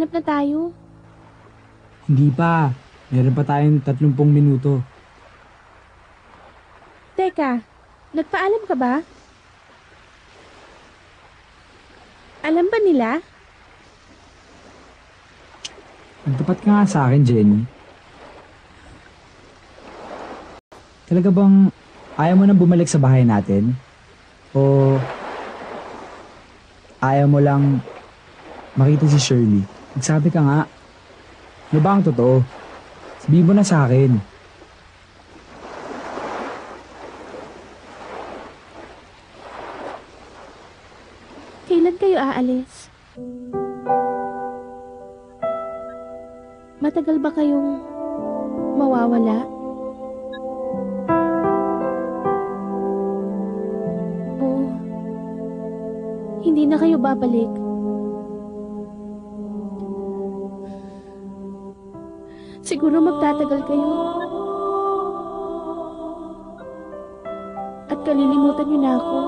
Hanap na tayo. Hindi pa. Meron pa tayong 30 minuto. Teka, nagpaalam ka ba? Alam ba nila? Nagtapat ka nga sa akin, Jenny. Talaga bang ayaw mo nang bumalik sa bahay natin? O ayaw mo lang makita si Shirley? Nagsabi ka nga. Ano ba ang totoo? Sabihin mo na sa akin. Kailan kayo aalis? Matagal ba kayong mawawala? O hindi na kayo babalik? Siguro magtatagal kayo. At kalilimutan niyo na ako.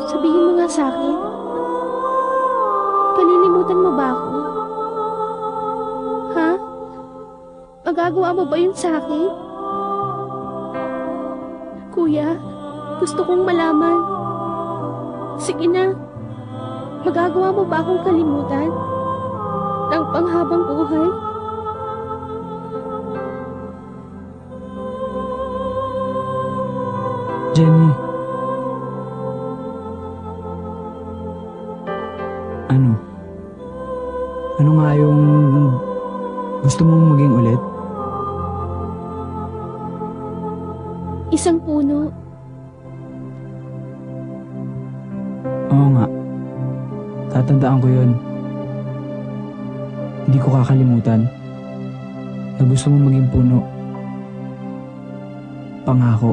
Sabihin mo nga sa akin. Kalilimutan mo ba ako? Ha? Magagawa mo ba yun sa akin? Kuya, gusto kong malaman. Sige na. Magagawa mo ba akong kalimutan? Ng panghabang buhay? Jenny. Ano? Ano nga yung gusto mong maging ulit? Isang puno. Oo nga. Tatandaan ko yun. Hindi ko kakalimutan na gusto mong maging puno. Pangako.